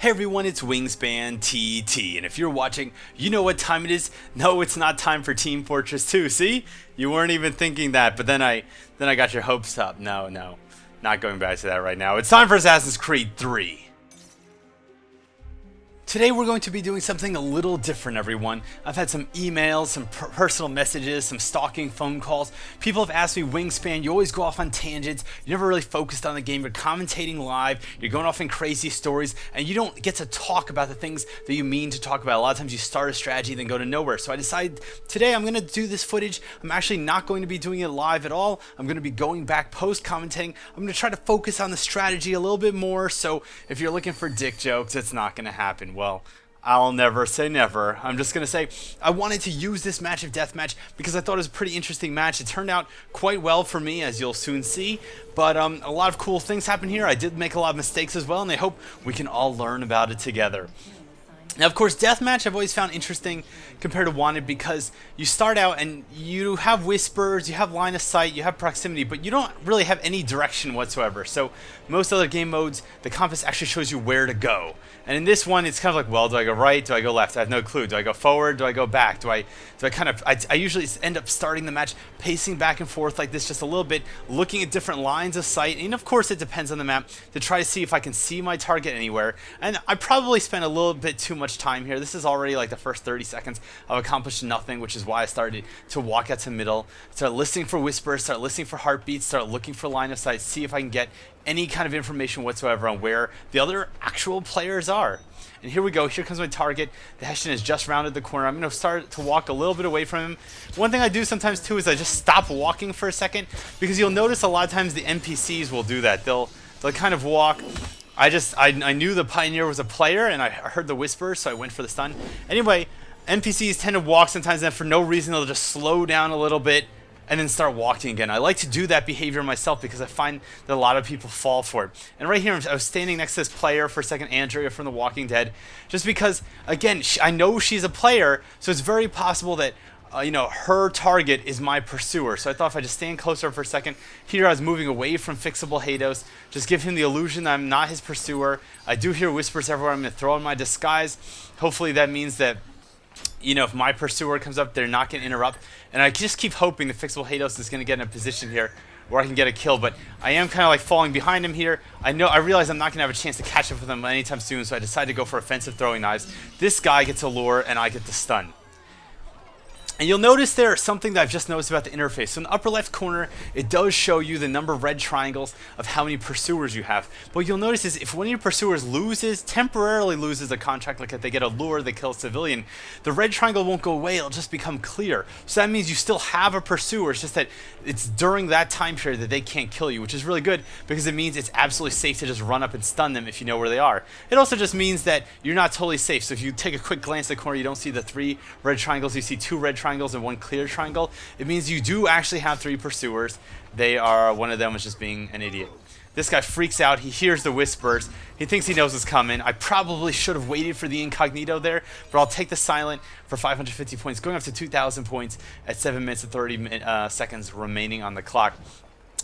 Hey everyone, it's Wingspan TT, and if you're watching, you know what time it is. No, it's not time for Team Fortress 2. See? You weren't even thinking that, but then I got your hopes up. No, not going back to that right now. It's time for Assassin's Creed 3. Today we're going to be doing something a little different, everyone. I've had some emails, some personal messages, some stalking phone calls. People have asked me, Wingspan, you always go off on tangents. You never really focused on the game. You're commentating live. You're going off in crazy stories, and you don't get to talk about the things that you mean to talk about. A lot of times you start a strategy and then go to nowhere. So I decided today I'm going to do this footage. I'm actually not going to be doing it live at all. I'm going to be going back post-commentating. I'm going to try to focus on the strategy a little bit more. So if you're looking for dick jokes, it's not going to happen. Well, I'll never say never. I'm just going to say I wanted to use this match of Deathmatch because I thought it was a pretty interesting match. It turned out quite well for me, as you'll soon see. But a lot of cool things happen here. I did make a lot of mistakes as well, and I hope we can all learn about it together. Now, of course, Deathmatch I've always found interesting compared to Wanted because you start out and you have whispers, you have line of sight, you have proximity, but you don't really have any direction whatsoever. So most other game modes, the compass actually shows you where to go. And in this one, it's kind of like, well, do I go right? Do I go left? I have no clue. Do I go forward? Do I go back? I usually end up starting the match pacing back and forth like this just a little bit, looking at different lines of sight. And of course, it depends on the map to try to see if I can see my target anywhere. And I probably spent a little bit too much time here. This is already like the first 30 seconds. I've accomplished nothing, which is why I started to walk out to middle, start listening for whispers, start listening for heartbeats, start looking for line of sight, see if I can get any kind of information whatsoever on where the other actual players are. And here we go. Here comes my target. The Hessian has just rounded the corner. I'm going to start to walk a little bit away from him. One thing I do sometimes too is I just stop walking for a second, because you'll notice a lot of times the NPCs will do that. They'll kind of walk. I knew the Pioneer was a player, and I heard the whispers, so I went for the stun. Anyway, NPCs tend to walk sometimes, and for no reason they'll just slow down a little bit and then start walking again. I like to do that behavior myself because I find that a lot of people fall for it. And right here, I was standing next to this player for a second, Andrea from The Walking Dead, just because, again, I know she's a player, so it's very possible that her target is my pursuer. So I thought if I just stand closer for a second, here I was moving away from fixable Hados, just give him the illusion that I'm not his pursuer. I do hear whispers everywhere. I'm going to throw in my disguise. Hopefully that means that, if my pursuer comes up, they're not going to interrupt. And I just keep hoping the fixable Hados is going to get in a position here where I can get a kill. But I am kind of like falling behind him here. I realize I'm not going to have a chance to catch up with him anytime soon, so I decided to go for offensive throwing knives. This guy gets a lure, and I get the stun. And you'll notice there something that I've just noticed about the interface. So in the upper left corner, it does show you the number of red triangles of how many pursuers you have. But what you'll notice is if one of your pursuers temporarily loses a contract, like if they get a lure, they kill a civilian, the red triangle won't go away, it'll just become clear. So that means you still have a pursuer, it's just that it's during that time period that they can't kill you, which is really good because it means it's absolutely safe to just run up and stun them if you know where they are. It also just means that you're not totally safe. So if you take a quick glance at the corner, you don't see the 3 red triangles, you see 2 red triangles and 1 clear triangle. It means you do actually have 3 pursuers. One of them was just being an idiot. This guy freaks out. He hears the whispers. He thinks he knows what's coming. I probably should have waited for the incognito there, but I'll take the silent for 550 points, going up to 2,000 points at 7 minutes and 30 seconds remaining on the clock.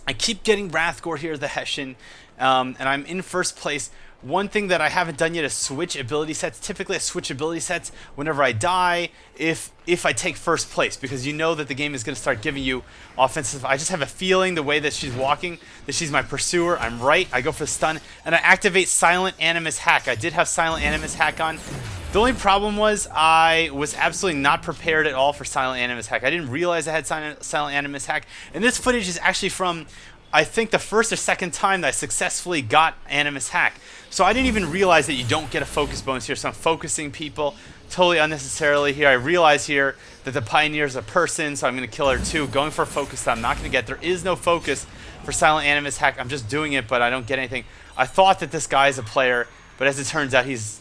I keep getting Wrathgore here, the Hessian, and I'm in first place. One thing that I haven't done yet is switch ability sets. Typically I switch ability sets whenever I die if I take first place, because you know that the game is going to start giving you offensive. I just have a feeling the way that she's walking, that she's my pursuer. I'm right. I go for the stun, and I activate Silent Animus Hack. I did have Silent Animus Hack on. The only problem was I was absolutely not prepared at all for Silent Animus Hack. I didn't realize I had Silent Animus Hack. And this footage is actually from, I think, the first or second time that I successfully got Animus Hack. So I didn't even realize that you don't get a focus bonus here, so I'm focusing people totally unnecessarily here. I realize here that the Pioneer is a person, so I'm going to kill her too. Going for a focus that I'm not going to get. There is no focus for Silent Animus Hack. I'm just doing it, but I don't get anything. I thought that this guy is a player, but as it turns out, he's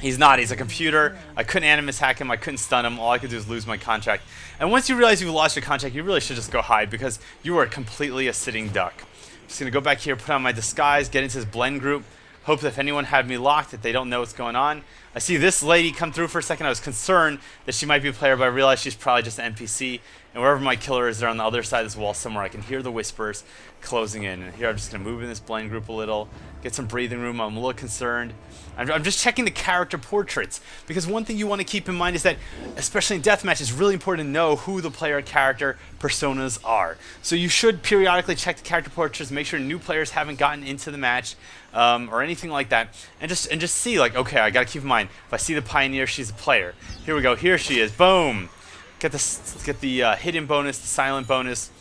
not. He's a computer. I couldn't Animus Hack him. I couldn't stun him. All I could do is lose my contract. And once you realize you've lost your contract, you really should just go hide, because you are completely a sitting duck. I'm just going to go back here, put on my disguise, get into this blend group, hope that if anyone had me locked, that they don't know what's going on. I see this lady come through for a second. I was concerned that she might be a player, but I realized she's probably just an NPC. And wherever my killer is, they're on the other side of this wall somewhere. I can hear the whispers closing in. And here I'm just going to move in this blend group a little, get some breathing room. I'm a little concerned. I'm just checking the character portraits, because one thing you want to keep in mind is that, especially in Deathmatch, it's really important to know who the player character personas are. So you should periodically check the character portraits, make sure new players haven't gotten into the match or anything like that, and just see, like, okay, I got to keep in mind, if I see the Pioneer, she's a player. Here we go. Here she is. Boom. Get the hidden bonus, the silent bonus.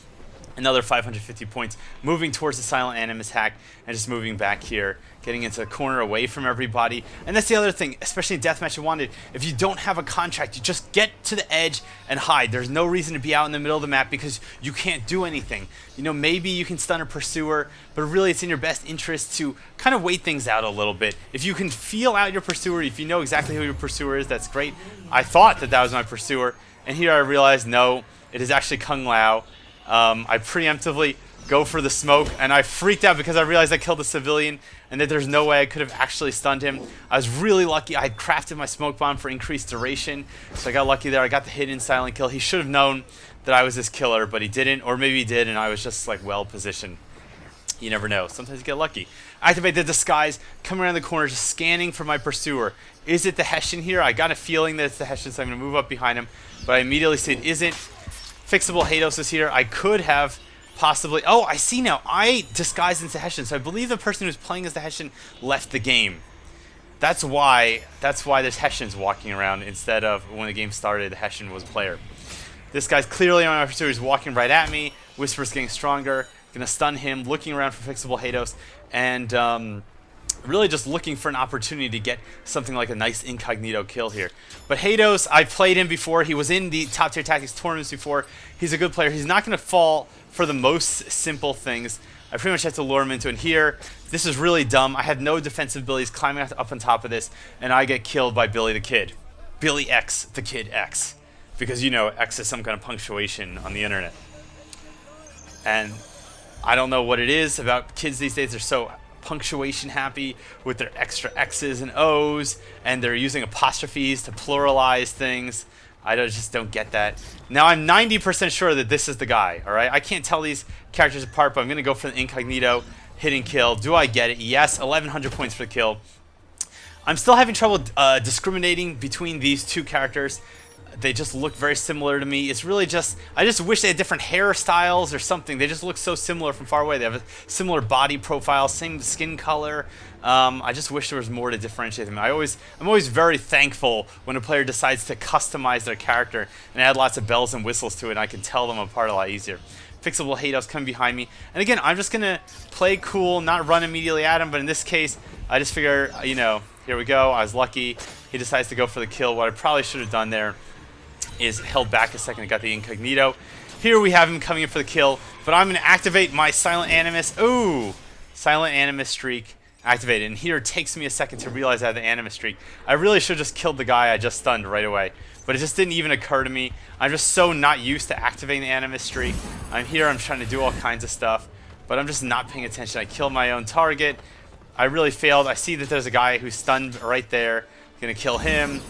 Another 550 points, moving towards the silent animus hack, and just moving back here, getting into a corner away from everybody. And that's the other thing, especially in Deathmatch and Wanted, if you don't have a contract, you just get to the edge and hide. There's no reason to be out in the middle of the map because you can't do anything. You know, maybe you can stun a pursuer, but really it's in your best interest to kind of wait things out a little bit. If you can feel out your pursuer, if you know exactly who your pursuer is, that's great. I thought that was my pursuer, and here I realized, no, it is actually Kung Lao. I preemptively go for the smoke, and I freaked out because I realized I killed a civilian and that there's no way I could have actually stunned him. I was really lucky. I had crafted my smoke bomb for increased duration, so I got lucky there. I got the hidden silent kill. He should have known that I was this killer, but he didn't, or maybe he did, and I was just like well positioned. You never know. Sometimes you get lucky. Activate the disguise, come around the corner, just scanning for my pursuer. Is it the Hessian here? I got a feeling that it's the Hessian, so I'm going to move up behind him, but I immediately see it isn't. Fixable Hados is here. I could have possibly... Oh, I see now. I disguised into Hessian, so I believe the person who's playing as the Hessian left the game. That's why there's Hessians walking around instead of when the game started, the Hessian was a player. This guy's clearly on my pursuer. He's walking right at me. Whisper's getting stronger. Gonna stun him. Looking around for Fixable Hados. And really just looking for an opportunity to get something like a nice incognito kill here. But Hados, I've played him before. He was in the Top Tier Tactics tournaments before. He's a good player. He's not going to fall for the most simple things. I pretty much have to lure him into it. And here, this is really dumb. I have no defensive abilities climbing up on top of this, and I get killed by Billy the Kid. Billy X, the Kid X. Because, you know, X is some kind of punctuation on the internet. And I don't know what it is about kids these days. They're so punctuation happy with their extra X's and O's, and they're using apostrophes to pluralize things. I just don't get that. Now I'm 90% sure that this is the guy, alright? I can't tell these characters apart, but I'm going to go for the incognito, hidden kill. Do I get it? Yes, 1100 points for the kill. I'm still having trouble discriminating between these two characters. They just look very similar to me. It's really just, I just wish they had different hairstyles or something. They just look so similar from far away. They have a similar body profile, same skin color. I just wish there was more to differentiate them. I'm always very thankful when a player decides to customize their character and add lots of bells and whistles to it, and I can tell them apart a lot easier. Fixable Hados coming behind me. And again, I'm just going to play cool, not run immediately at him, but in this case, I just figure, you know, here we go. I was lucky. He decides to go for the kill. What I probably should have done there is held back a second and got the incognito. Here we have him coming in for the kill, but I'm going to activate my silent animus. Ooh, silent animus streak activated. And here it takes me a second to realize I have the animus streak. I really should have just killed the guy I just stunned right away, but it just didn't even occur to me. I'm just so not used to activating the animus streak. I'm here, I'm trying to do all kinds of stuff, but I'm just not paying attention. I killed my own target. I really failed. I see that there's a guy who's stunned right there. Gonna kill him.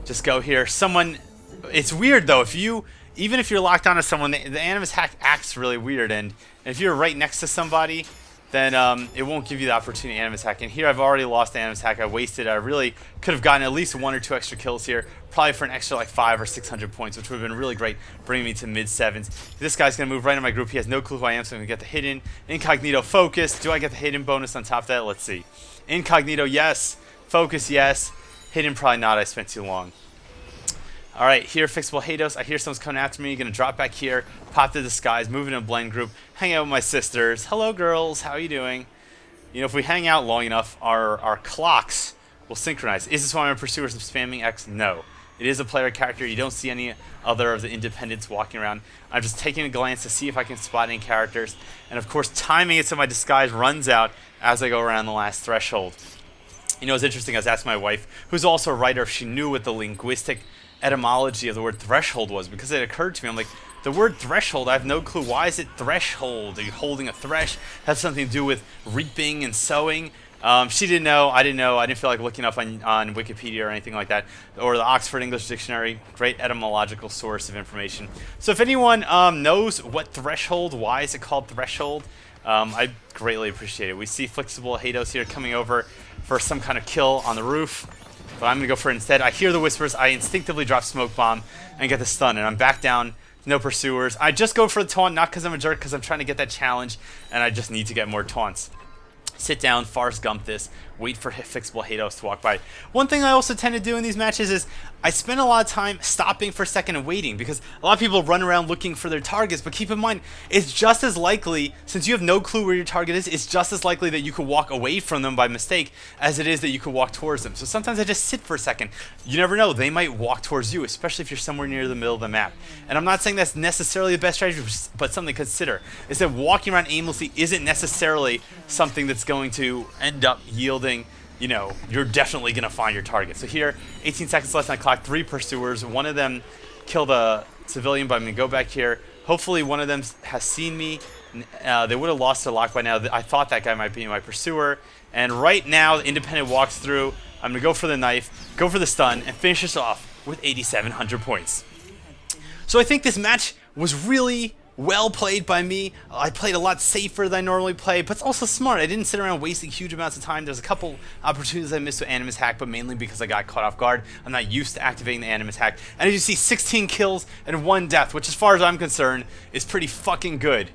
Just go here. Someone, it's weird though, even if you're locked onto someone, the animus hack acts really weird, and if you're right next to somebody, then it won't give you the opportunity to animus hack. And here I've already lost the animus hack. I wasted. I really could have gotten at least 1 or 2 extra kills here, probably for an extra like 500 or 600 points, which would have been really great, bringing me to mid-7s. This guy's gonna move right in my group. He has no clue who I am, so I'm gonna get the hidden incognito focus. Do I get the hidden bonus on top of that? Let's see. Incognito, yes. Focus, yes. Hidden, probably not. I spent too long. Alright, here, Fixable Hados. I hear someone's coming after me. Gonna drop back here, pop the disguise, move in a blend group, hang out with my sisters. Hello, girls. How are you doing? You know, if we hang out long enough, our clocks will synchronize. Is this why my pursuers are spamming X? No. It is a player character. You don't see any other of the independents walking around. I'm just taking a glance to see if I can spot any characters. And, of course, timing it so my disguise runs out as I go around the last threshold. You know, it's interesting. I was asking my wife, who's also a writer, if she knew what the linguistic etymology of the word threshold was, because it occurred to me, I'm like, the word threshold, I have no clue. Why is it threshold? Are you holding a thresh? Has something to do with reaping and sowing? She didn't know. I didn't know. I didn't feel like looking up on Wikipedia or anything like that, or the Oxford English Dictionary. Great etymological source of information. So if anyone knows what threshold, why is it called threshold, I greatly appreciate it. We see Flexible Hados here coming over for some kind of kill on the roof, but I'm going to go for it instead. I hear the whispers. I instinctively drop Smoke Bomb and get the stun, and I'm back down. No pursuers. I just go for the taunt, not because I'm a jerk, because I'm trying to get that challenge, and I just need to get more taunts. Sit down, Forrest Gump this, wait for Fixable Hados to walk by. One thing I also tend to do in these matches is I spend a lot of time stopping for a second and waiting, because a lot of people run around looking for their targets, but keep in mind, it's just as likely, since you have no clue where your target is, it's just as likely that you could walk away from them by mistake as it is that you could walk towards them. So sometimes I just sit for a second. You never know, they might walk towards you, especially if you're somewhere near the middle of the map. And I'm not saying that's necessarily the best strategy, but something to consider is that walking around aimlessly isn't necessarily something that's going to end up yielding, you know, you're definitely going to find your target. So here, 18 seconds left on the clock, 3 pursuers. One of them killed a civilian, but I'm going to go back here. Hopefully one of them has seen me. They would have lost their lock by now. I thought that guy might be my pursuer. And right now, the Independent walks through. I'm going to go for the knife, go for the stun, and finish this off with 8,700 points. So I think this match was really well played by me. I played a lot safer than I normally play, but it's also smart. I didn't sit around wasting huge amounts of time. There's a couple opportunities I missed with Animus Hack, but mainly because I got caught off guard. I'm not used to activating the Animus Hack. And as you see, 16 kills and 1 death, which as far as I'm concerned, is pretty fucking good.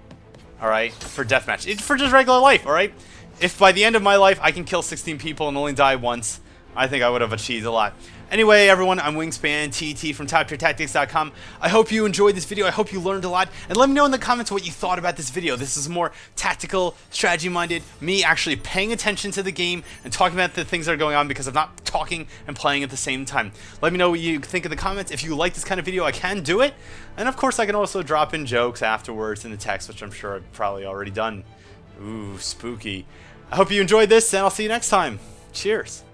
Alright, for Deathmatch. For just regular life, alright? If by the end of my life I can kill 16 people and only die once, I think I would have achieved a lot. Anyway, everyone, I'm Wingspan TT from TopTierTactics.com. I hope you enjoyed this video. I hope you learned a lot. And let me know in the comments what you thought about this video. This is more tactical, strategy-minded, me actually paying attention to the game and talking about the things that are going on because I'm not talking and playing at the same time. Let me know what you think in the comments. If you like this kind of video, I can do it. And of course, I can also drop in jokes afterwards in the text, which I'm sure I've probably already done. Ooh, spooky. I hope you enjoyed this, and I'll see you next time. Cheers.